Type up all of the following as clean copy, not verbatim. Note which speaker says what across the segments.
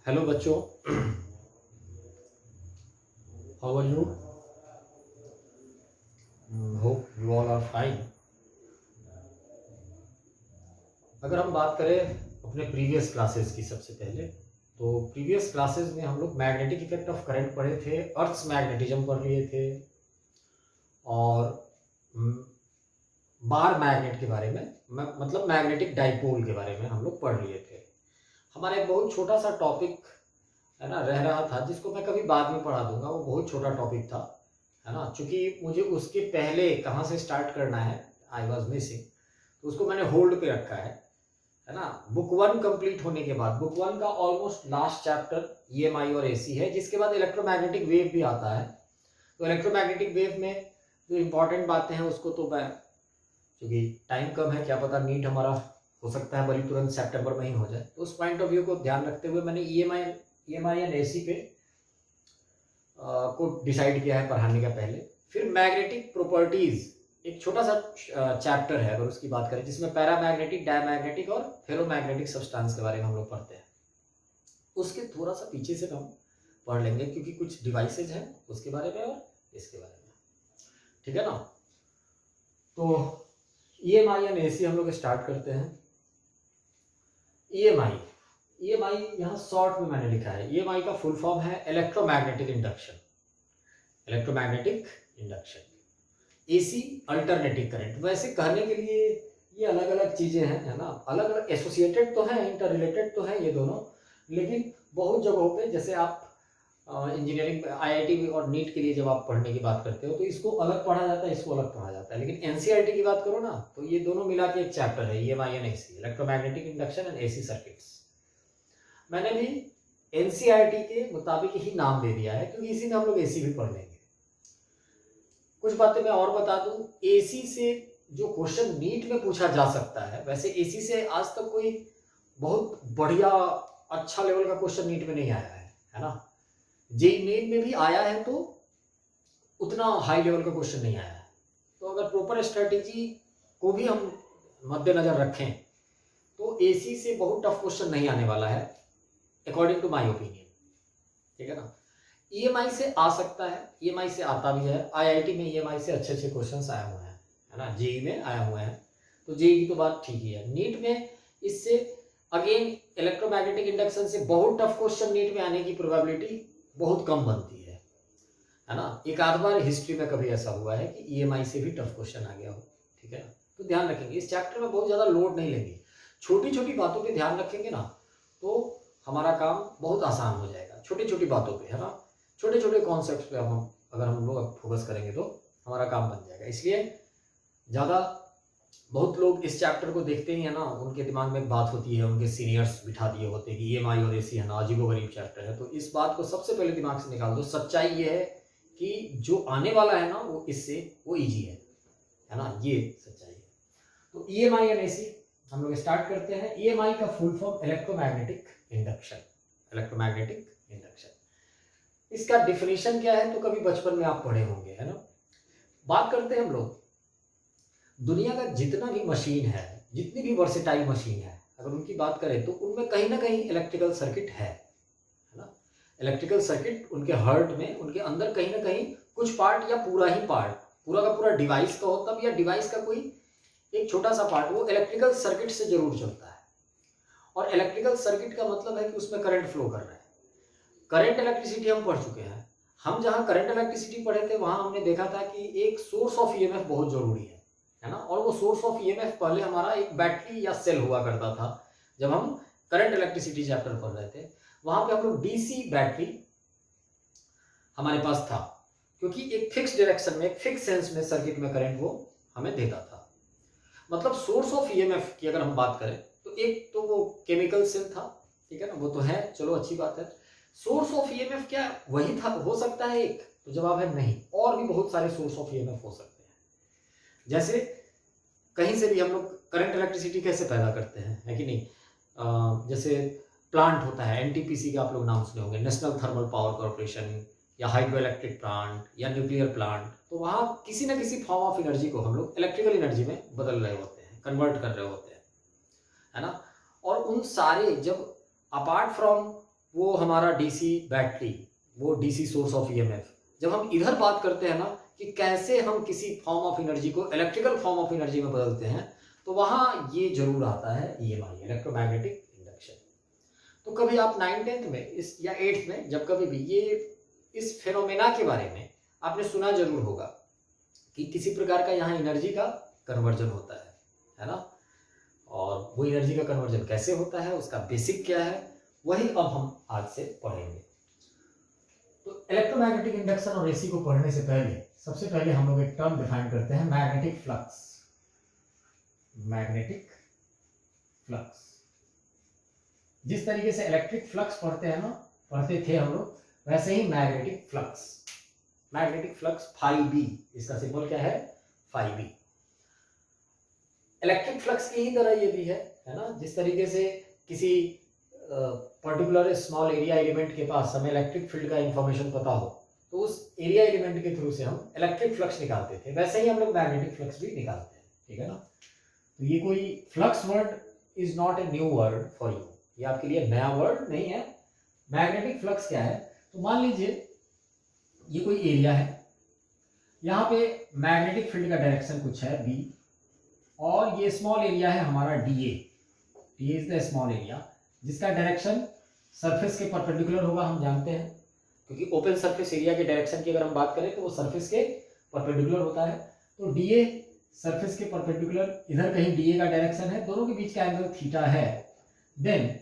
Speaker 1: Hello बच्चों, how are you? Hope you all are fine. अगर हम बात करें अपने प्रीवियस क्लासेस की, सबसे पहले तो प्रीवियस क्लासेस में हम लोग मैग्नेटिक इफेक्ट ऑफ करंट पढ़े थे, अर्थ्स मैग्नेटिज्म पढ़ लिए थे और बार मैग्नेट के बारे में, मतलब मैग्नेटिक डाइपोल के बारे में हम लोग पढ़ लिए थे। हमारा एक बहुत छोटा सा टॉपिक है ना रह रहा था, जिसको मैं कभी बाद में पढ़ा दूंगा। वो बहुत छोटा टॉपिक था, है ना, क्योंकि मुझे उसके पहले कहाँ से स्टार्ट करना है, आई वॉज मिसिंग, तो उसको मैंने होल्ड पे रखा है ना। बुक 1 कंप्लीट होने के बाद, बुक 1 का ऑलमोस्ट लास्ट चैप्टर ईएमआई और एसी है, जिसके बाद इलेक्ट्रोमैग्नेटिक वेव भी आता है। तो इलेक्ट्रोमैग्नेटिक वेव में जो इंपॉर्टेंट बातें हैं उसको तो मैं, क्योंकि टाइम कम है, क्या पता नीट हमारा हो सकता है बड़ी तुरंत सितंबर में ही हो जाए, तो उस पॉइंट ऑफ व्यू को ध्यान रखते हुए मैंने ईएमआई एंड एसी पे को डिसाइड किया है पढ़ाने का पहले। फिर मैग्नेटिक प्रॉपर्टीज एक छोटा सा चैप्टर है अगर उसकी बात करें, जिसमें पैरामैग्नेटिक, डायमैग्नेटिक और फेरोमैग्नेटिक सब्सटेंस के बारे में हम लोग पढ़ते हैं। उसके थोड़ा सा पीछे से हम पढ़ लेंगे, क्योंकि कुछ डिवाइसेज हैं उसके बारे में और इसके बारे में, ठीक है ना। तो ईएमआई एंड एसी हम लोग स्टार्ट करते हैं। ईएमआई यहाँ शॉर्ट में मैंने लिखा है। ईएमआई का फुल फॉर्म है electromagnetic induction, electromagnetic induction. AC alternating current. वैसे कहने के लिए ये अलग अलग चीजें हैं, है ना, अलग अलग एसोसिएटेड तो हैं, इंटर रिलेटेड तो है ये दोनों, लेकिन बहुत जगहों पे, जैसे आप इंजीनियरिंग आईआईटी और नीट के लिए जब आप पढ़ने की बात करते हो तो इसको अलग पढ़ा जाता है, इसको अलग पढ़ा जाता है। लेकिन एनसीईआरटी की बात करो ना, तो ये दोनों मिला के एक चैप्टर है, EMI and AC, electromagnetic induction and AC circuits. मैंने भी एनसीईआरटी के मुताबिक ही नाम दे दिया है, क्योंकि इसी में हम लोग एसी भी पढ़ लेंगे। कुछ बातें मैं और बता दूं, एसी से जो क्वेश्चन नीट में पूछा जा सकता है, वैसे एसी से आज तक कोई बहुत बढ़िया अच्छा लेवल का क्वेश्चन नीट में नहीं आया है ना। जेईई मेन में भी आया है तो उतना हाई लेवल का क्वेश्चन नहीं आया है। तो अगर प्रॉपर स्ट्रेटेजी को भी हम मद्देनजर रखें तो एसी से बहुत टफ क्वेश्चन नहीं आने वाला है, अकॉर्डिंग टू माय ओपिनियन, ठीक है ना। ईएमआई से आ सकता है, ईएमआई से आता भी है, आईआईटी में ईएमआई से अच्छे अच्छे क्वेश्चंस आए हुए हैं, है ना, जेईई में आए हुए हैं, तो जेईई की तो बात ठीक ही है। नीट में इससे अगेन इलेक्ट्रोमैग्नेटिक इंडक्शन से बहुत टफ क्वेश्चन नीट में आने की प्रोबेबिलिटी बहुत कम बनती है ना। एक आध बार हिस्ट्री में कभी ऐसा हुआ है कि ईएमआई से भी टफ क्वेश्चन आ गया हो, ठीक है ना। तो ध्यान रखेंगे, इस चैप्टर में बहुत ज्यादा लोड नहीं लेंगे, छोटी छोटी बातों पे ध्यान रखेंगे ना, तो हमारा काम बहुत आसान हो जाएगा। छोटी छोटी बातों पे, है ना, छोटे छोटे कॉन्सेप्ट पे अगर हम लोग फोकस करेंगे तो हमारा काम बन जाएगा। इसलिए ज़्यादा, बहुत लोग इस चैप्टर को देखते ही है ना, उनके दिमाग में एक बात होती है, उनके सीनियर्स बिठा दिए होते हैं कि ईएमआई और एसी है ना अजीबोगरीब चैप्टर है। तो इस बात को सबसे पहले दिमाग से निकाल दो। सच्चाई ये है कि जो आने वाला है ना वो इससे वो ईजी है ना, ये सच्चाई है। तो ईएमआई और एसी हम लोग स्टार्ट करते हैं। ईएमआई का full form electromagnetic induction, electromagnetic induction. इसका डिफिनेशन क्या है तो कभी बचपन में आप पढ़े होंगे, है ना। बात करते हैं हम लोग, दुनिया का जितना भी मशीन है, जितनी भी वर्सेटाइल मशीन है, अगर उनकी बात करें तो उनमें कहीं ना कहीं इलेक्ट्रिकल सर्किट है ना। इलेक्ट्रिकल सर्किट उनके हार्ट में, उनके अंदर कहीं ना कहीं कुछ पार्ट या पूरा ही पार्ट, पूरा का पूरा डिवाइस का हो तब, या डिवाइस का कोई एक छोटा सा पार्ट, वो इलेक्ट्रिकल सर्किट से जरूर चलता है। और इलेक्ट्रिकल सर्किट का मतलब है कि उसमें करंट फ्लो कर रहा है। करंट इलेक्ट्रिसिटी हम पढ़ चुके हैं। हम जहां करंट इलेक्ट्रिसिटी पढ़े थे वहां हमने देखा था कि एक सोर्स ऑफ ईएमएफ बहुत जरूरी है ना। और वो सोर्स ऑफ ईएमएफ पहले हमारा एक बैटरी या सेल हुआ करता था। जब हम करंट इलेक्ट्रिसिटी चैप्टर पढ़ रहे थे वहां पे हम लोग डीसी बैटरी हमारे पास था, क्योंकि एक फिक्स डायरेक्शन में, एक फिक्स सेंस में सर्किट में करंट वो हमें देता था। मतलब सोर्स ऑफ ईएमएफ की अगर हम बात करें तो एक तो वो केमिकल सेल था, ठीक है ना, वो तो है, चलो अच्छी बात है। सोर्स ऑफ ईएमएफ क्या वही था, हो सकता है एक, तो जवाब है नहीं, और भी बहुत सारे सोर्स ऑफ ईएमएफ हो सकते हैं। जैसे कहीं से भी हम लोग करंट इलेक्ट्रिसिटी कैसे पैदा करते हैं, है कि नहीं। जैसे प्लांट होता है, एनटीपीसी का आप लोग नाम सुने होंगे, नेशनल थर्मल पावर कॉर्पोरेशन, या हाइड्रो इलेक्ट्रिक प्लांट या न्यूक्लियर प्लांट। तो वहां किसी ना किसी फॉर्म ऑफ एनर्जी को हम लोग इलेक्ट्रिकल एनर्जी में बदल रहे होते हैं, कन्वर्ट कर रहे होते हैं, है ना। और उन सारे, जब अपार्ट फ्रॉम वो हमारा डीसी बैटरी, वो डीसी सोर्स ऑफ ईएमएफ, जब हम इधर बात करते हैं ना कि कैसे हम किसी फॉर्म ऑफ एनर्जी को इलेक्ट्रिकल फॉर्म ऑफ एनर्जी में बदलते हैं, तो वहाँ ये जरूर आता है ईएमआई, इलेक्ट्रोमैग्नेटिक इंडक्शन। तो कभी आप 9th-10th में इस या 8th में जब कभी भी ये इस फेनोमेना के बारे में आपने सुना जरूर होगा कि किसी प्रकार का यहाँ एनर्जी का कन्वर्जन होता है ना, और वो एनर्जी का कन्वर्जन कैसे होता है, उसका बेसिक क्या है, वही अब हम आज से पढ़ेंगे। तो इलेक्ट्रोमैग्नेटिक इंडक्शन और एसी को पढ़ने से पहले सबसे पहले हम लोग एक टर्म डिफाइन करते हैं, मैग्नेटिक फ्लक्स। मैग्नेटिक फ्लक्स, जिस तरीके से इलेक्ट्रिक फ्लक्स पढ़ते थे हम लोग, वैसे ही magnetic flux. Magnetic flux phi B, इसका सिंबल क्या है, फाई बी। इलेक्ट्रिक फ्लक्स की ही तरह ये भी है ना, जिस तरीके से किसी पर्टिकुलर स्मॉल एरिया एलिमेंट के पास हमें इलेक्ट्रिक फील्ड का इंफॉर्मेशन पता हो, तो उस एरिया एलिमेंट के थ्रू से हम इलेक्ट्रिक फ्लक्स निकालते थे, वैसे ही हम लोग मैग्नेटिक फ्लक्स भी निकालते हैं, ठीक है ना। तो ये कोई flux word is not a new word for you, ये आपके लिए नया वर्ड नहीं है। मैग्नेटिक फ्लक्स क्या है, तो मान लीजिए ये कोई एरिया है, यहाँ पे मैग्नेटिक फील्ड का डायरेक्शन कुछ है बी, और ये स्मॉल एरिया है हमारा D A is the small area, जिसका डायरेक्शन सरफेस के परपेंडिकुलर होगा, हम जानते हैं, क्योंकि ओपन सरफेस एरिया के डायरेक्शन की अगर हम बात करें तो वो सरफेस के परपेंडिकुलर होता है। तो डी ए सरफेस के परपेंडिकुलर, इधर कहीं डी ए का डायरेक्शन है, दोनों के बीच का एंगल थीटा है। Then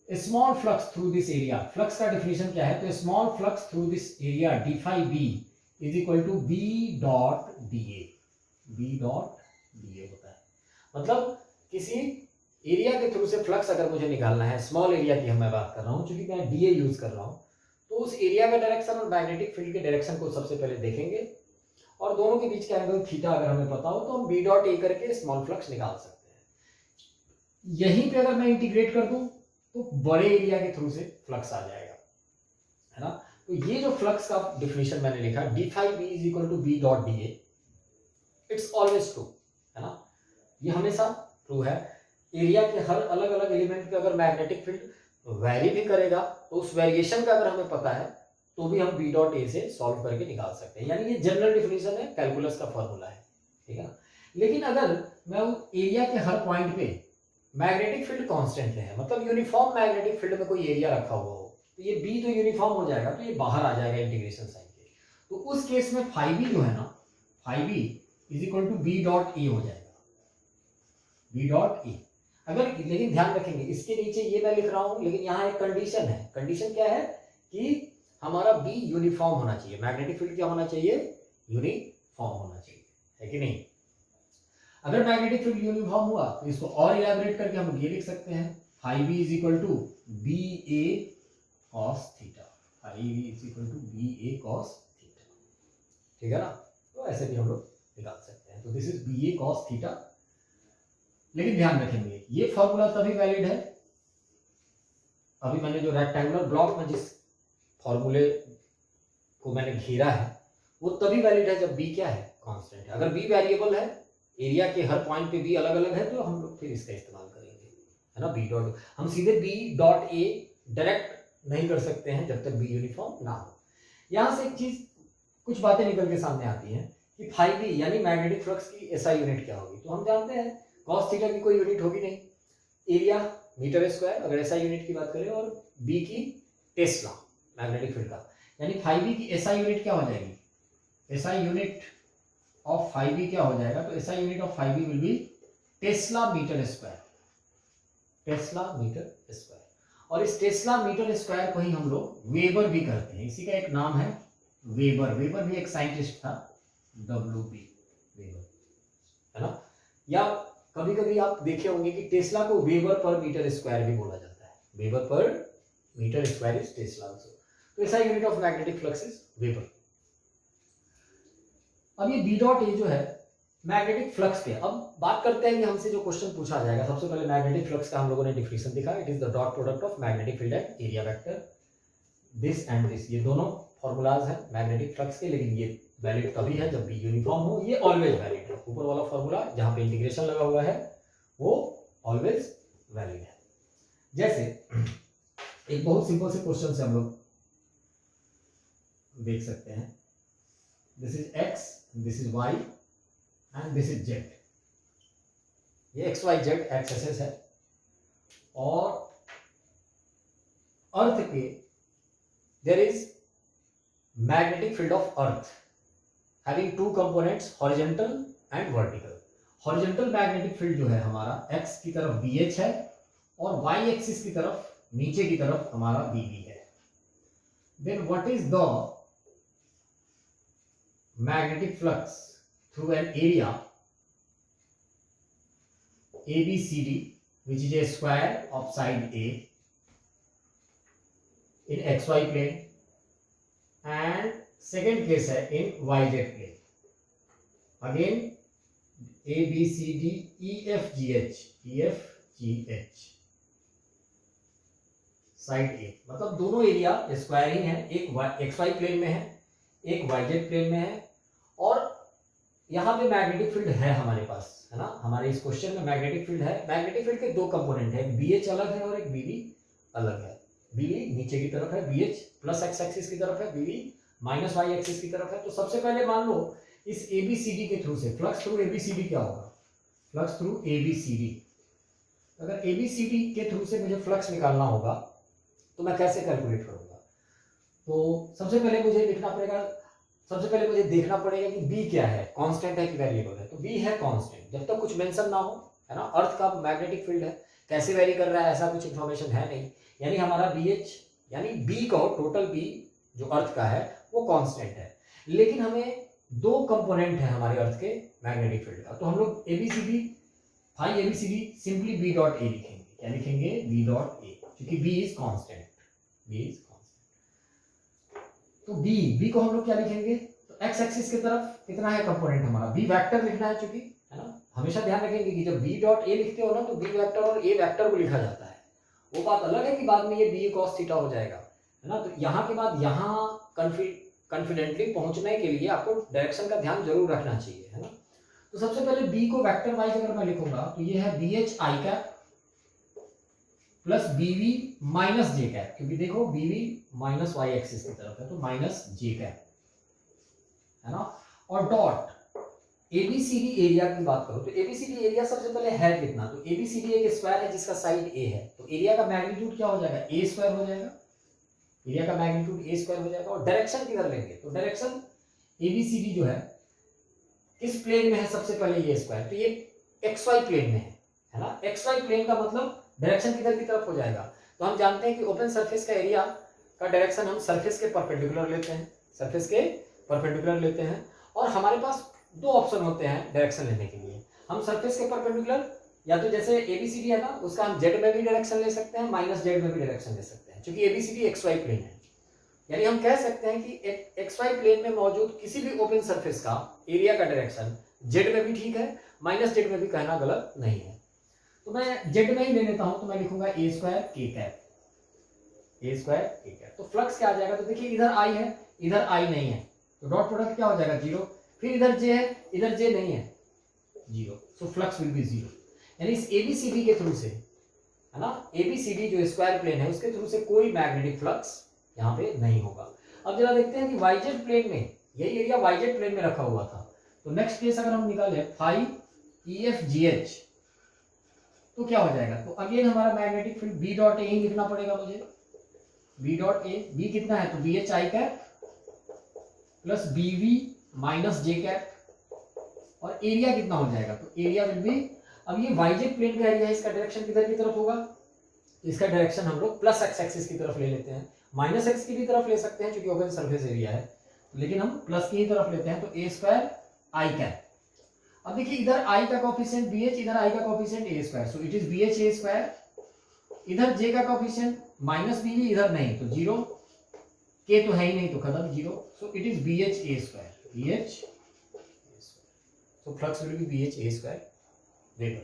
Speaker 1: small flux through this area, flux का डेफिनेशन क्या है, तो small flux through this area d phi B is equal to B dot d A, B dot d A होता है। मतलब किसी एरिया के थ्रू से फ्लक्स अगर मुझे निकालना है, स्मॉल एरिया की मैं बात कर रहा हूँ, क्योंकि मैं डी ए यूज कर रहा हूँ, तो उस एरिया का डायरेक्शन और मैग्नेटिक फील्ड के डायरेक्शन को सबसे पहले देखेंगे, और दोनों के बीच का एंगल थीटा अगर हमें पता हो तो हम बी डॉट ए करके स्मॉल फ्लक्स निकाल सकते हैं। यहीं पे अगर मैं इंटीग्रेट कर दूं तो बड़े एरिया के थ्रू से फ्लक्स आ जाएगा, है ना। तो ये जो फ्लक्स का डिफिनेशन मैंने लिखा, d phi B is equal to B dot d A, it's always true, है ना, ये हमेशा ट्रू है। एरिया के हर अलग अलग एलिमेंट पे अगर मैग्नेटिक फील्ड वेरी भी करेगा, तो उस वेरिएशन का अगर हमें पता है तो भी हम बी डॉट ए से सॉल्व करके निकाल सकते हैं, यानी ये जनरल डिफिनेशन है, कैलकुलस का फॉर्मूला है, ठीक है ना। लेकिन अगर मैं एरिया के हर पॉइंट पे मैग्नेटिक फील्ड कांस्टेंट है, मतलब यूनिफॉर्म मैग्नेटिक फील्ड में कोई एरिया रखा हुआ हो, तो ये बी तो यूनिफॉर्म हो जाएगा, तो ये बाहर आ जाएगा इंटीग्रेशन साइन के। तो उस केस में फाई बी जो है ना, phi B is equal to B dot A हो जाएगा, बी डॉट ए। अगर, लेकिन ध्यान रखेंगे इसके नीचे ये मैं लिख रहा हूं, लेकिन यहाँ एक कंडीशन है। कंडीशन क्या है कि हमारा बी यूनिफॉर्म होना चाहिए, मैग्नेटिक फील्ड क्या होना चाहिए, यूनिफॉर्म होना चाहिए, है कि नहीं। अगर मैग्नेटिक फील्ड यूनिफॉर्म हुआ तो इसको और इलैबोरेट करके हम ये लिख सकते हैं, phi B is equal to B A cos theta, phi B is equal to B A cos theta, ठीक है ना। तो ऐसे भी हम लोग निकाल सकते हैं। तो this is B A cos theta. लेकिन ध्यान रखेंगे ये फॉर्मूला तभी वैलिड है, अभी मैंने जो रेक्टेंगुलर ब्लॉक में जिस फॉर्मूले को मैंने घेरा है वो तभी वैलिड है जब बी क्या है, कांस्टेंट है। अगर बी वेरिएबल है, एरिया के हर पॉइंट पे बी अलग अलग है, तो हम लोग फिर इसका इस्तेमाल करेंगे, है ना, बी डॉट। हम सीधे बी डॉट ए डायरेक्ट नहीं कर सकते हैं जब तक बी यूनिफॉर्म ना हो। यहां से एक चीज, कुछ बातें निकल के सामने आती हैं कि फाई बी यानी मैग्नेटिक फ्लक्स की एसआई यूनिट क्या होगी। तो हम जानते हैं कॉस थीटा की कोई यूनिट होगी नहीं, एरिया मीटर स्क्वायर अगर एसआई यूनिट की बात करें, और बी की टेस्ला मैग्नेटिक फील्ड का, यानी फाई बी की एसआई यूनिट क्या हो जाएगी, SI unit of phi B क्या हो जाएगा, तो SI unit of phi B will be tesla metre square, tesla metre square. और इस टेस्ला मीटर स्क्वायर को ही हम लोग वेबर भी करते हैं, इसी का एक नाम है वेबर। वेबर भी एक साइंटिस्ट था, WB वेबर, है ना। या कभी कभी आप देखे होंगे कि टेस्ला को वेबर पर मीटर स्क्वायर भी बोला जाता है, वेबर पर metre square is tesla also. तो ऐसा unit of magnetic flux is weber. अब ये बी डॉट ए जो है मैग्नेटिक फ्लक्स पे, अब बात करते हैं कि हमसे जो क्वेश्चन पूछा जाएगा। सबसे पहले मैग्नेटिक फ्लक्स का हम लोगों ने डिफिनेशन दिखा, it is the dot product of magnetic field and area vector, this and this, ये दोनों फॉर्मूलाज हैं मैग्नेटिक फ्लक्स के। लेकिन ये वैलिड तभी है जब बी यूनिफॉर्म हो, ये ऑलवेज वैलिड है। ऊपर वाला फॉर्मूला जहां पे इंटीग्रेशन लगा हुआ है वो ऑलवेज वैलिड है। जैसे एक बहुत सिंपल से क्वेश्चन से हम लोग देख सकते हैं। This is X, this is Y and this is Z. ये X Y Z X axis है और अर्थ के there is magnetic field of earth having two components horizontal and vertical. Horizontal magnetic field जो है हमारा x की तरफ BH है और वाई एक्सिस की तरफ नीचे की तरफ हमारा BB है। Then what is the magnetic flux through an area ABCD which is a square of side A in XY plane and second case है in YZ plane. Again ABCD EFGH side A, मतलब दोनों area square ही है, एक XY plane में है एक YZ plane में है और यहाँ पे मैग्नेटिक फील्ड है हमारे पास, है ना। हमारे इस क्वेश्चन में मैग्नेटिक फील्ड है। मैग्नेटिक फील्ड के दो कंपोनेंट है, एक BH अलग है और एक BB अलग है। BB नीचे की तरफ है, BH प्लस एक्स एक्सिस की तरफ है, BB माइनस वाई एक्सिस की तरफ है। तो सबसे पहले मान लो इस ABCD के थ्रू से फ्लक्स थ्रू ABCD क्या होगा, फ्लक्स थ्रू ABCD। अगर ABCD के थ्रू से मुझे फ्लक्स निकालना होगा तो मैं कैसे कैलकुलेट करूंगा? तो सबसे पहले मुझे देखना पड़ेगा कि B क्या है, कांस्टेंट है कि वेरिएबल है। तो B है कांस्टेंट, जब तक कुछ मेंशन ना हो, है ना। अर्थ का मैग्नेटिक फील्ड है, कैसे वेरी कर रहा है ऐसा कुछ इंफॉर्मेशन है नहीं, यानी हमारा BH यानी B को टोटल B जो अर्थ का है वो कांस्टेंट है। लेकिन हमें दो कंपोनेंट है हमारे अर्थ के मैग्नेटिक फील्ड का, तो हम लोग phi ABCD simply B dot A लिखेंगे। क्या लिखेंगे? B डॉट A, क्योंकि B इज कांस्टेंट। तो B को हम लोग क्या लिखेंगे? तो एक्स एक्सिस की तरफ कितना है कंपोनेंट हमारा, B वेक्टर लिखना है, चूंकि, है ना। हमेशा ध्यान रखेंगे कि जब B डॉट A लिखते हो ना तो B वेक्टर और A वेक्टर को लिखा जाता है। वो बात अलग है कि बाद में ये B cos थीटा हो जाएगा, है ना। तो यहाँ के बाद यहाँ कॉन्फिडेंटली पहुंचने के लिए आपको डायरेक्शन का ध्यान जरूर रखना चाहिए, है ना। तो सबसे पहले B को वेक्टर वाइज अगर मैं लिखूंगा तो ये है BH I cap plus BV minus J cap, क्योंकि देखो BV माइनस वाई एक्सिस की तरफ है तो माइनस J कैप, है ना। और डॉट ABCD एरिया की बात करो तो ABCD एरिया सबसे पहले है कितना, तो ABCD एक स्क्वायर है जिसका साइड A है, तो एरिया का मैग्नीट्यूड क्या हो जाएगा? A स्क्वायर हो जाएगा। एरिया का मैग्नीट्यूड A स्क्वायर हो जाएगा। और डायरेक्शन किधर लेंगे? तो डायरेक्शन ABCD जो है किस प्लेन में है? सबसे पहले ये स्क्वायर, तो ये XY प्लेन में है ना। XY प्लेन का मतलब डायरेक्शन किधर की तरफ हो जाएगा? तो हम जानते हैं कि ओपन सरफेस का एरिया का डायरेक्शन हम सरफेस के परपेंडिकुलर लेते हैं, और हमारे पास दो ऑप्शन होते हैं डायरेक्शन लेने के लिए। हम सरफेस के परपेंडिकुलर, या तो जैसे ABCD है ना उसका हम Z में भी डायरेक्शन ले सकते हैं, माइनस Z में भी डायरेक्शन ले सकते हैं, क्योंकि ABCD XY प्लेन है। यानी हम कह सकते हैं कि XY प्लेन में मौजूद किसी भी ओपन सरफेस का एरिया का डायरेक्शन Z में भी ठीक है, माइनस Z में भी कहना गलत नहीं है। तो मैं Z में ही ले लेता हूं, तो मैं लिखूंगा A स्क्वायर K कैप। तो फ्लक्स क्या आ जाएगा? तो देखिए इधर I है, इधर I नहीं है, तो डॉट प्रोडक्ट क्या हो जाएगा? 0। फिर इधर J है, इधर J नहीं है, 0। So flux will be 0। यानी इस ABCD के थ्रू से, है ना, ABCD जो स्क्वायर प्लेन है उसके थ्रू से कोई मैग्नेटिक फ्लक्स यहाँ पे नहीं होगा। अब जरा देखते हैं कि YZ प्लेन में, यही एरिया YZ प्लेन में रखा हुआ था, तो नेक्स्ट केस अगर हम निकाले फाई EFGH तो क्या हो जाएगा? तो अगेन हमारा magnetic field B dot A ही लिखना पड़ेगा मुझे। B डॉट A, B कितना है? तो BH I cap plus BV minus J cap, और एरिया कितना हो जाएगा? तो एरिया विल बी, अब ये YZ प्लेन का एरिया है, इसका डायरेक्शन किधर की तरफ होगा? इसका डायरेक्शन हम लोग प्लस एक्स एक्सिस की तरफ ले लेते हैं, माइनस एक्स की भी तरफ ले सकते हैं क्योंकि ओपन सरफेस एरिया है, लेकिन हम प्लस की ही तरफ लेते हैं। तो A स्क्वायर I कैप। अब देखिए इधर I का कोफिशिएंट BH, इधर I का coefficient A square, so it is BH A square. इधर J का कोफिशिएंट माइनस BV, इधर नहीं तो 0, K तो है ही नहीं तो खत्म 0, so it is BH A square, so flux will be BH A square weber.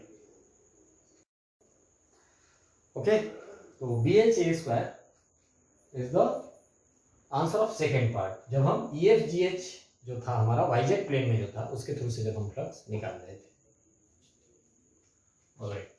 Speaker 1: Okay, तो BH A square is the answer of second part, जब हम EFGH जो था हमारा YZ प्लेन में जो था उसके थ्रू से जब हम फ्लक्स निकाल रहे थे। ऑलराइट,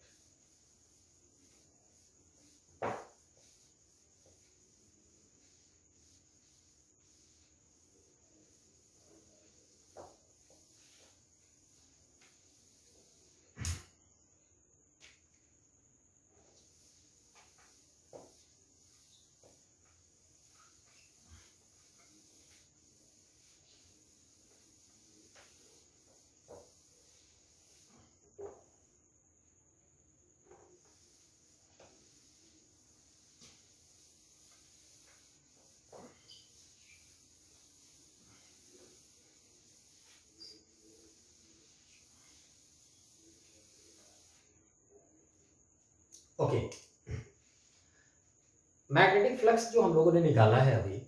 Speaker 1: ओके, मैग्नेटिक फ्लक्स जो हम लोगों ने निकाला है अभी,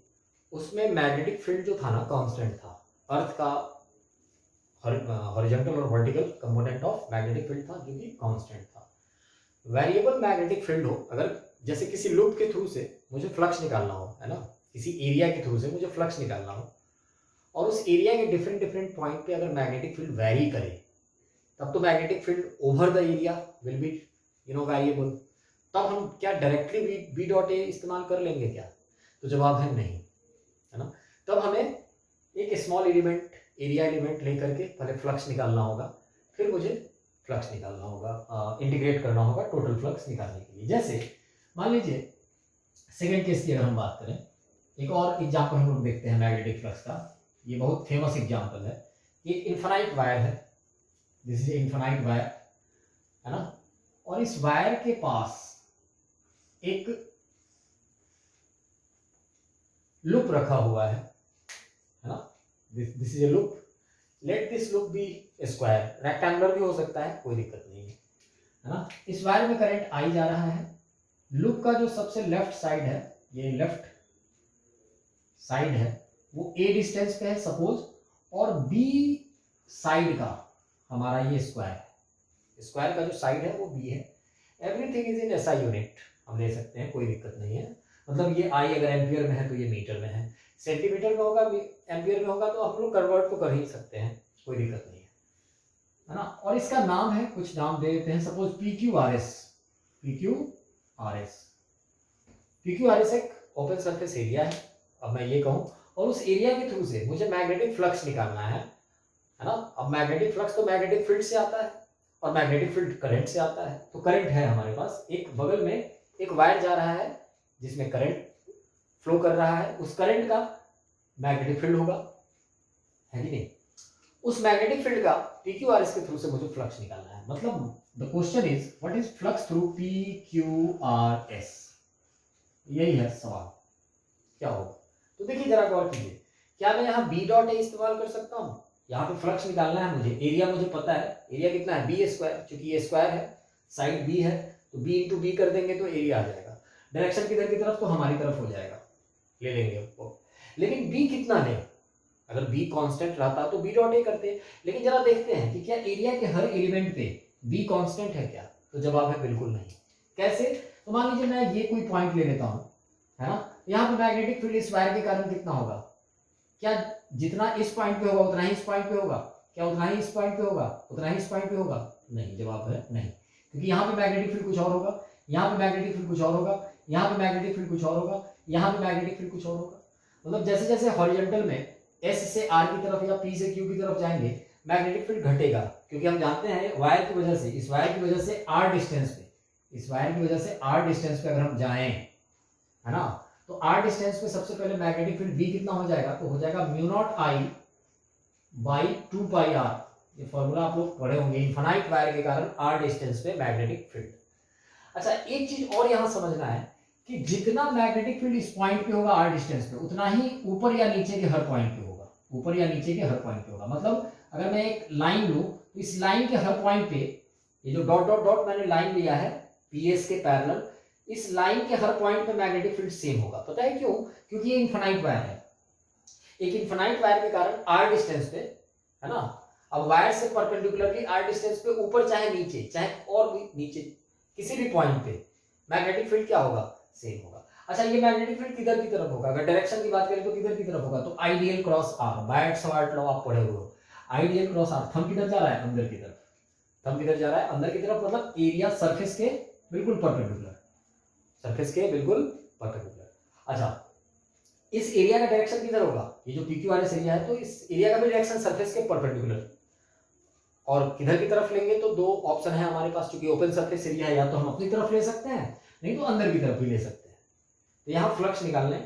Speaker 1: उसमें मैग्नेटिक फील्ड जो था ना कांस्टेंट था। अर्थ का हॉरिजॉन्टल और vertical component of magnetic field था जो कि कांस्टेंट था। वेरिएबल मैग्नेटिक फील्ड हो, अगर जैसे किसी लूप के थ्रू से मुझे फ्लक्स निकालना हो, है ना, किसी एरिया के थ्रू से मुझे फ्लक्स निकालना हो, और उस एरिया के डिफरेंट डिफरेंट पॉइंट पे अगर मैग्नेटिक फील्ड वेरी करे, तब तो magnetic field over the area will be variable. तब हम क्या डायरेक्टली बी डॉट ए इस्तेमाल कर लेंगे क्या? तो जवाब है नहीं, है ना। तब हमें एक स्मॉल एलिमेंट, एरिया एलिमेंट लेकर के पहले फ्लक्स निकालना होगा, फिर मुझे फ्लक्स निकालना होगा, इंटीग्रेट करना होगा टोटल फ्लक्स निकालने के लिए। जैसे मान लीजिए सेकेंड केस की अगर हम बात करें, एक और एग्जाम्पल हम लोग देखते हैं मैग्नेटिक फ्लक्स का। ये बहुत फेमस एग्जाम्पल है। एक इन्फिनाइट वायर है, दिस इज इन्फिनाइट वायर, है ना, और इस वायर के पास एक लूप रखा हुआ है ना, this is a loop. Let this loop be square, rectangular भी हो सकता है, कोई दिक्कत नहीं है ना। इस वायर में करंट आई जा रहा है। लूप का जो सबसे लेफ्ट साइड है, ये लेफ्ट साइड है, वो ए डिस्टेंस पे है सपोज, और बी साइड का हमारा ये स्क्वायर है। स्क्वायर का जो साइड है वो बी है। Everything is in SI unit, हम ले सकते हैं, कोई दिक्कत नहीं है। मतलब ये आई अगर एम्पियर में है तो ये मीटर में है, सेंटीमीटर में होगा, एम्पियर में होगा, तो हम लोग कन्वर्ट तो कर ही सकते हैं, कोई दिक्कत नहीं है ना। और इसका नाम है, कुछ नाम दे देते हैं, suppose P Q R S. P Q R S, P Q R S एक ओपन सरफेस एरिया है। अब मैं ये कहूँ, और उस एरिया के थ्रू से मुझे मैग्नेटिक फ्लक्स निकालना है ना। अब मैग्नेटिक फ्लक्स तो मैग्नेटिक फील्ड से आता है, और मैग्नेटिक फील्ड करंट से आता है। तो करंट है हमारे पास, एक बगल में एक वायर जा रहा है जिसमें करंट फ्लो कर रहा है, उस करंट का मैग्नेटिक फील्ड होगा, है कि नहीं। उस मैग्नेटिक फील्ड का PQRS के थ्रू से मुझे फ्लक्स निकालना है। मतलब the question is what is flux through PQRS, यही है सवाल, क्या होगा। तो देखिए जरा गौर कीजिए, क्या मैं यहाँ बी डॉट ए इस्तेमाल कर सकता हूँ? यहाँ पे फ्लक्स निकालना है मुझे, एरिया मुझे पता है, एरिया कितना है, बी स्क्वायर, क्योंकि ये स्क्वायर है, साइड बी है, तो बी इंटू बी कर देंगे तो एरिया आ जाएगा। डायरेक्शन किधर की तरफ, तो हमारी तरफ हो जाएगा, ले लेंगे उसको। लेकिन बी कितना लें? अगर बी कांस्टेंट रहता तो बी डॉट ए करते, लेकिन जरा देखते हैं कि क्या एरिया के हर एलिमेंट पे बी कांस्टेंट है क्या? तो जवाब है बिल्कुल नहीं। कैसे? तो मान लीजिए मैं ये कोई पॉइंट ले लेता हूँ, है ना, यहाँ पे मैग्नेटिक फील्ड इस वायर के कारण कितना होगा? क्या जितना इस पॉइंट पे होगा उतना ही इस पॉइंट पे होगा? क्या उतना ही इस पॉइंट पे होगा? उतना ही इस पॉइंट पे होगा? नहीं, जवाब है नहीं, क्योंकि यहाँ पे मैग्नेटिक फील्ड कुछ और होगा, यहाँ पे मैग्नेटिक फील्ड कुछ और होगा, यहाँ पे मैग्नेटिक फील्ड कुछ और होगा, यहाँ पे मैग्नेटिक फील्ड कुछ और होगा। मतलब जैसे जैसे हॉरिजॉन्टल में S से R की तरफ या P से Q की तरफ जाएंगे, मैग्नेटिक फील्ड घटेगा, क्योंकि हम जानते हैं वायर की वजह से, इस वायर की वजह से R डिस्टेंस पे, इस वायर की वजह से R डिस्टेंस पे अगर हम जाएं, है ना, तो R डिस्टेंस पे सबसे पहले मैग्नेटिक फील्ड B कितना हो जाएगा? तो हो जाएगा mu naught I by 2 pi R। ये फॉर्मूला आप लोग पढ़े होंगे, इनफाइनाइट वायर के कारण R डिस्टेंस पे मैग्नेटिक फील्ड। अच्छा, एक चीज और यहां समझना है कि जितना मैग्नेटिक फील्ड इस पॉइंट पे होगा R डिस्टेंस पे, उतना ही ऊपर या नीचे के हर पॉइंट पे होगा, ऊपर या नीचे के हर पॉइंट पे होगा। मतलब अगर मैं एक लाइन लूं, तो इस लाइन के हर पॉइंट पे, ये जो डॉट डॉट डॉट मैंने लाइन लिया है PS के पैरेलल, इस लाइन के हर पॉइंट पे मैग्नेटिक फील्ड सेम होगा। पता है क्यों? क्योंकि ये इनफाइनाइट वायर है। एक इनफाइनाइट वायर के कारण R डिस्टेंस पे, है ना, अब वायर से परपेंडिकुलरली R डिस्टेंस पे ऊपर चाहे नीचे, चाहे और भी नीचे, किसी भी पॉइंट पे मैग्नेटिक फील्ड क्या होगा? सेम होगा। अच्छा, ये मैग्नेटिक फील्ड किधर की तरफ होगा? अगर डायरेक्शन की बात करें तो किधर की तरफ होगा? तो आइडियल क्रॉस आर, बायट-सवार्ट लॉ आप पढ़े हुए हो। आइडियल क्रॉस आर, थंब किधर जा रहा है? अंदर की तरफ। थंब किधर जा रहा है? अंदर की तरफ, मतलब एरिया सरफेस के बिल्कुल परपेंडिकुलर, सरफेस के बिल्कुल परपेंडिकुलर। अच्छा, इस एरिया का डायरेक्शन किधर होगा? ये जो PQRS एरिया है, तो इस एरिया का भी डायरेक्शन सरफेस के परपेंडिकुलर। और किधर की तरफ लेंगे? तो दो ऑप्शन है हमारे पास, क्योंकि ओपन सरफेस एरिया है, या तो हम अपनी तरफ ले सकते हैं, नहीं तो अंदर की तरफ भी ले सकते हैं। तो यहाँ फ्लक्स निकालने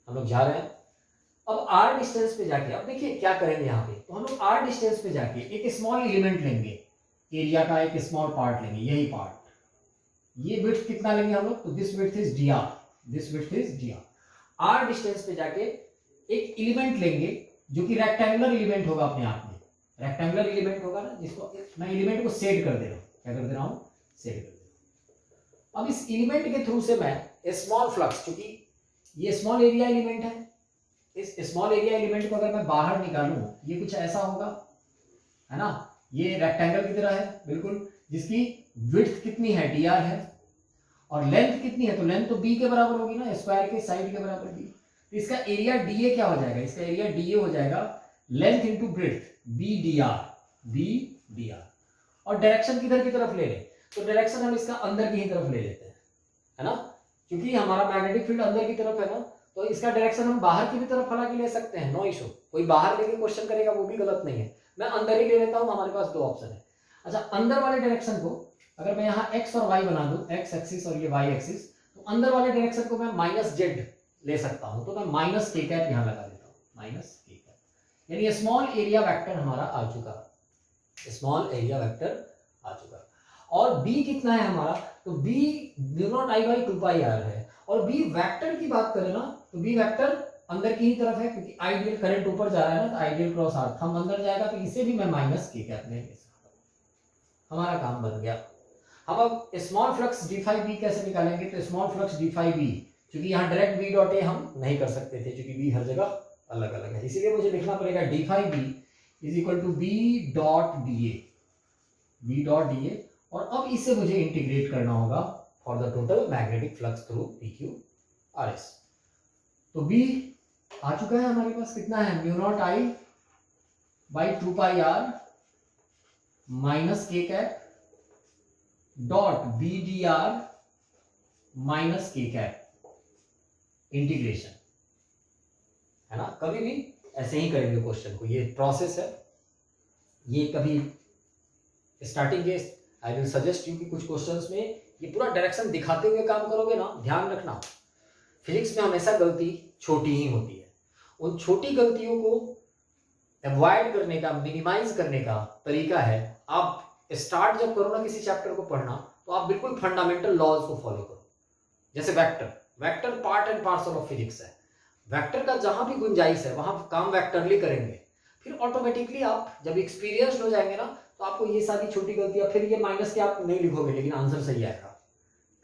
Speaker 1: हम लोग जा रहे हैं। अब R डिस्टेंस पे जाके, अब देखिए क्या करेंगे यहाँ पे, तो हम लोग R डिस्टेंस पे जाके एक स्मॉल एलिमेंट लेंगे, एरिया का एक स्मॉल पार्ट लेंगे, यही पार्ट। ये विड्थ कितना लेंगे हम लोग? तो this width is dr, this width is dr। R distance पे जाके एक एलिमेंट लेंगे जो कि रेक्टेंगुलर एलिमेंट होगा अपने आप में, रेक्टेंगुलर एलिमेंट होगा ना, जिसको मैं एलिमेंट को सेट कर दे रहा हूं, क्या कर दे रहा हूं? सेट कर दे रहा हूं। अब इस एलिमेंट के थ्रू से मैं स्मॉल फ्लक्स, क्योंकि ये स्मॉल एरिया एलिमेंट है, इस स्मॉल एरिया एलिमेंट को अगर मैं बाहर निकालूं ये कुछ ऐसा होगा, है ना, ये रेक्टेंगल की तरह है बिल्कुल, जिसकी विड्थ कितनी है, dr है, और लेंथ कितनी है, तो लेंथ तो b के बराबर होगी ना, स्क्वायर के साइड के बराबर b। तो इसका एरिया dA क्या हो जाएगा, इसका एरिया dA हो जाएगा length into breadth b dr। और डायरेक्शन किधर की तरफ ले लें, तो डायरेक्शन हम इसका अंदर की ही तरफ ले लेते हैं, है ना, क्योंकि हमारा मैग्नेटिक फील्ड अंदर की तरफ है ना, तो इसका डायरेक्शन हम बाहर की भी तरफ हालांकि ले सकते हैं, नो इशू, कोई बाहर लेके क्वेश्चन करेगा वो भी गलत नहीं है, मैं अंदर ही ले लेता हूं, हमारे पास दो ऑप्शन है। अच्छा, अंदर वाले डायरेक्शन को अगर मैं यहाँ x और y बना दूं, x एक्सिस और ये y एक्सिस, तो अंदर वाले डायरेक्शन को मैं -z ले सकता हूं, तो मैं माइनस k कैप यहाँ लगा देता हूँ, माइनस k कैप, यानी स्मॉल एरिया वेक्टर हमारा आ चुका, स्मॉल एरिया वेक्टर आ चुका। और b कितना है हमारा, तो b μ0I/2πr है, और b वेक्टर की बात करें ना, तो b वेक्टर अंदर की ही तरफ है, क्योंकि आइडियल करंट ऊपर जा रहा है ना, तो आइडियल क्रॉस r थंब अंदर जाएगा, तो इसे भी मैं माइनस k कैप ले सकता हूं, हमारा काम बन गया। हम अब स्मॉल फ्लक्स d∅b कैसे निकालेंगे, तो स्मॉल फ्लक्स d∅b, क्योंकि यहाँ डायरेक्ट b डॉट ए हम नहीं कर सकते थे, क्योंकि b हर जगह अलग अलग है, इसीलिए मुझे लिखना पड़ेगा d∅b is equal to b dot da, और अब इसे मुझे इंटीग्रेट करना होगा for the total magnetic flux through PQRS। तो b आ चुका है हमारे पास, कितना है, μ0I/2πr minus k cap dot bdr minus k cap integration, है ना, कभी भी ऐसे ही करेंगे क्वेश्चन को, ये प्रोसेस है, ये कभी स्टार्टिंग के आई विल सजेस्ट यू कि कुछ क्वेश्चंस में ये पूरा डायरेक्शन दिखाते हुए काम करोगे ना, ध्यान रखना फिजिक्स में हमेशा गलती छोटी ही होती है, उन छोटी गलतियों को अवॉइड करने का, मिनिमाइज करने का तरीका है, आप स्टार्ट जब करो ना किसी चैप्टर को पढ़ना, तो आप बिल्कुल फंडामेंटल लॉज को फॉलो करो, जैसे vector, vector part and parcel of physics है, वेक्टर का जहां भी गुंजाइश है वहां काम वेक्टरली करेंगे, फिर ऑटोमेटिकली आप जब एक्सपीरियंस्ड हो जाएंगे ना, तो आपको ये सारी छोटी गलतियां, फिर ये माइनस के आप नहीं लिखोगे लेकिन आंसर सही आएगा,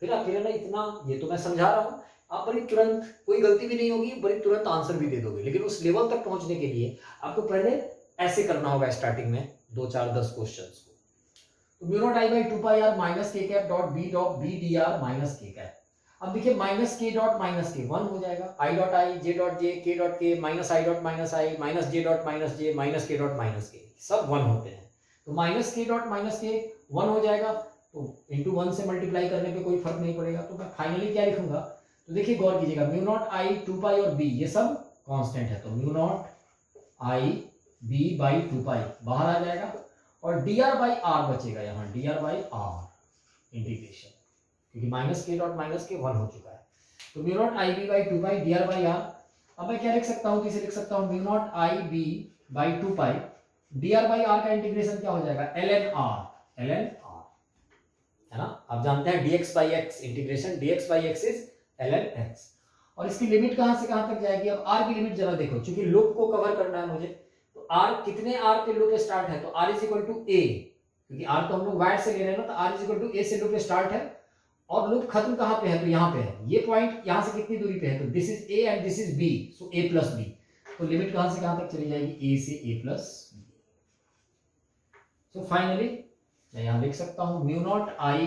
Speaker 1: फिर अकेले ना इतना, ये तो मैं समझा रहा हूँ, आप बड़ी तुरंत कोई गलती भी नहीं होगी, बड़ी तुरंत आंसर भी दे दोगे, लेकिन उस लेवल तक पहुंचने के लिए आपको पहले ऐसे करना होगा स्टार्टिंग में 2 4 10 क्वेश्चंस को। तो μ0I/2πr minus k cap dot bdr minus k cap, अब देखिए minus k dot minus k 1 हो जाएगा, i dot i, j dot j, k dot k, minus i dot minus i, minus j dot minus j, minus k dot minus k, सब 1 होते हैं, तो minus k dot minus k 1 हो जाएगा, तो into 1 से मल्टीप्लाई करने पे कोई फर्क नहीं पड़ेगा, तो मैं फाइनली क्या लिखूंगा, तो देखिए गौर कीजिएगा, μ0I 2π और b ये सब कांस्टेंट है, तो μ0I b/2π बाहर आ जाएगा, और dr/r बचेगा, यहाँ dr/r इंटीग्रेशन, क्योंकि minus k dot minus k 1 हो चुका है, तो μ0I b/2π dr/r, अब मैं क्या लिख सकता हूँ, इसे लिख सकता हूँ μ0I b/2π dr/r का इंटीग्रेशन क्या हो जाएगा, ln r, है ना, आप जानते हैं dx/x integration, dx/x is ln x, और इसकी लिमिट कहां से कहां तक जाएगी, अब r की लिमिट जरा देखो, क्योंकि लूप को कवर करना है मुझे, तो r कितने r पे लूप स्टार्ट है, तो r is equal to a, क्योंकि r तो हम लोग वाइड से ले रहे हैं ना, तो r is equal to a से लूप स्टार्ट है, और लूप खत्म कहां पे है, तो यहां पे है, ये पॉइंट यहां से कितनी दूरी पे है, तो this is a and this is b, so a plus b, तो लिमिट कहां से कहां तक चली जाएगी, a से a plus b, so finally मैं यहां लिख सकता हूं μ0I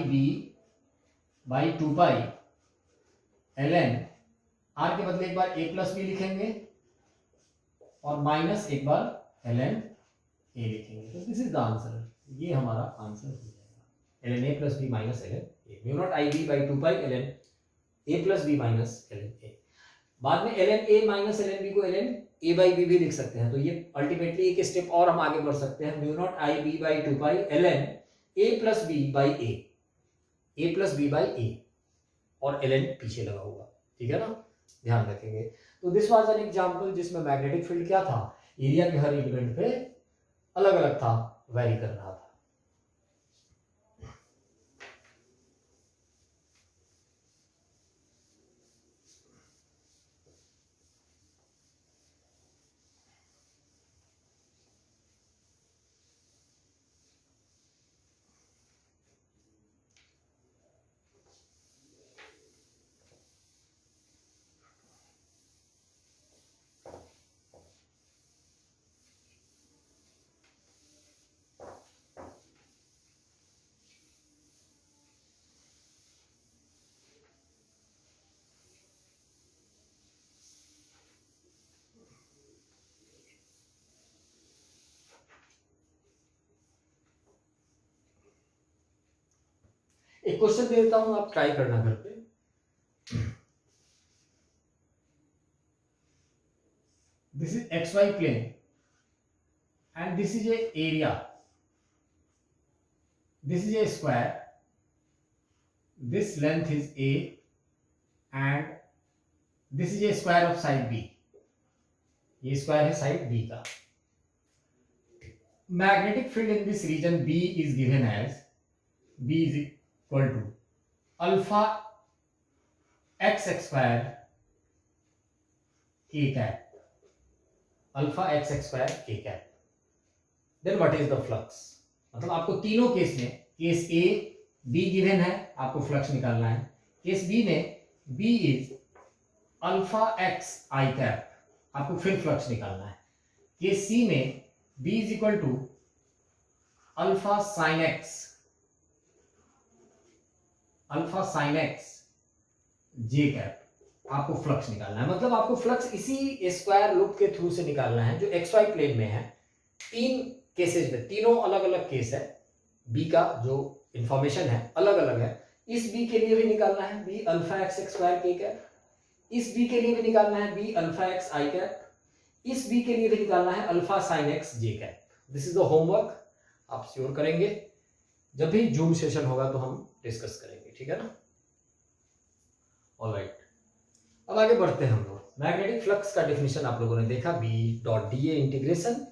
Speaker 1: b/2π ln r के बदले एक बार a प्लस बी लिखेंगे, और माइनस एक बार ln a लिखेंगे, तो दिस इज द आंसर, ये हमारा आंसर हो जाएगा, ln a plus B minus ln a, μ0I b/2π ln a plus B minus ln a, बाद में ln a minus ln b को ln a/b भी लिख सकते हैं, तो ये अल्टीमेटली एक स्टेप और हम आगे बढ़ सकते हैं, μ0I b/2π ln a plus b by a plus b by a, और ln पीछे लगा होगा, ठीक है ना, ध्यान रखेंगे। तो दिस वाज एन एग्जांपल जिसमें मैग्नेटिक फील्ड क्या था, एरिया के हर एलिमेंट पे अलग अलग था, वेरी कर रहा था। एक क्वेश्चन दे देता हूं, आप ट्राई करना घर पे।
Speaker 2: This is XY plane and this is a area, this is a square, this length is A and this is a square of side B, ये स्क्वायर है साइड B का। Magnetic field in this region B is given as B is equal to alpha x square k cap, alpha x square k cap. Then what is the flux, मतलब आपको तीनों case में, case A B given है, आपको flux निकालना है। Case B में B is alpha x I cap, आपको फिर फ्लक्स निकालना है। केस C में B is equal to alpha sine x, alpha sine x j cap, आपको फ्लक्स निकालना है। मतलब आपको फ्लक्स इसी स्क्वायर लूप के थ्रू से निकालना है जो XY प्लेन में है। तीन केसेस में, तीनों अलग अलग केस है, बी का जो इंफॉर्मेशन है अलग अलग है। इस बी के लिए भी निकालना है बी अल्फा एक्स स्क्वायर के कैप, इस बी के लिए भी निकालना है be alpha x I cap, इस बी के लिए भी निकालना है alpha sine x J cap. This is the homework, आप श्योर करेंगे, जब भी जूम सेशन होगा तो हम डिस्कस करेंगे, ठीक है ना। ऑलराइट, अब आगे बढ़ते हैं हम लोग। मैग्नेटिक फ्लक्स का डेफिनेशन आप लोगों ने देखा, B dot d A integration,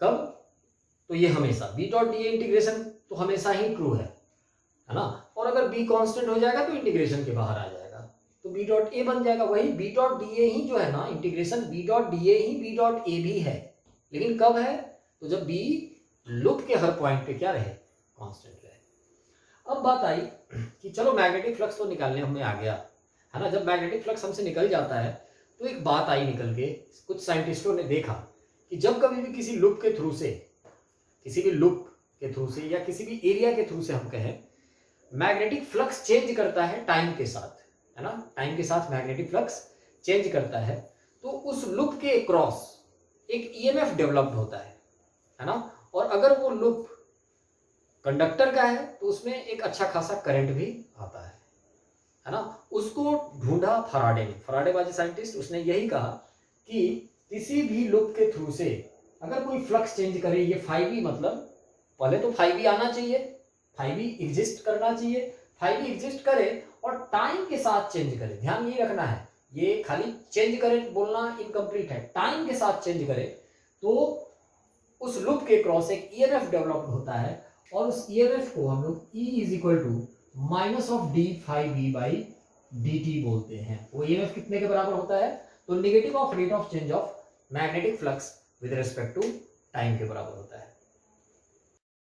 Speaker 2: कब, तो ये हमेशा B dot d A integration तो हमेशा ही ट्रू है ना। और अगर बी कांस्टेंट हो जाएगा तो इंटीग्रेशन के बाहर आ जाएगा, तो बी डॉट ए बन जाएगा। वही बी डॉट डी ए ही जो है ना, integration B dot d A ही बी डॉट ए भी है, लेकिन कब है, तो जब बी लूप के हर पॉइंट पे क्या रहे, कांस्टेंट रहे। अब बात आई कि चलो मैग्नेटिक फ्लक्स तो निकालने हमें आ गया है ना। जब मैग्नेटिक फ्लक्स हमसे निकल जाता है तो एक बात आई निकल के, कुछ साइंटिस्टों ने देखा कि जब कभी भी किसी लूप के थ्रू से, किसी भी लूप के थ्रू से या किसी भी एरिया के थ्रू से हम कहें, मैग्नेटिक फ्लक्स चेंज करता है टाइम के साथ, है ना, टाइम के साथ मैग्नेटिक फ्लक्स चेंज करता है, तो उस लूप के क्रॉस एक ईएमएफ डेवलप्ड होता है ना। और अगर वो लूप कंडक्टर का है तो उसमें एक अच्छा खासा करंट भी आता है ना। उसको ढूंढा फराडे ने, फराडेबाजी साइंटिस्ट, उसने यही कहा कि किसी भी लूप के थ्रू से अगर कोई फ्लक्स चेंज करे, ये फाई बी, मतलब पहले तो फाई बी आना चाहिए, फाई बी एग्जिस्ट करना चाहिए, फाई बी एग्जिस्ट करे और टाइम के साथ चेंज करे। ध्यान ये रखना है, ये खाली चेंज करे बोलना इनकम्प्लीट है, टाइम के साथ चेंज करे तो उस लूप के क्रॉस एक ईएमएफ डेवलप होता है, और उस ईएमएफ को हम लोग E is equal to minus of d phi B by d t बोलते हैं। वो ईएमएफ कितने के बराबर होता है, तो negative of rate of change of magnetic flux with respect to time के बराबर होता है।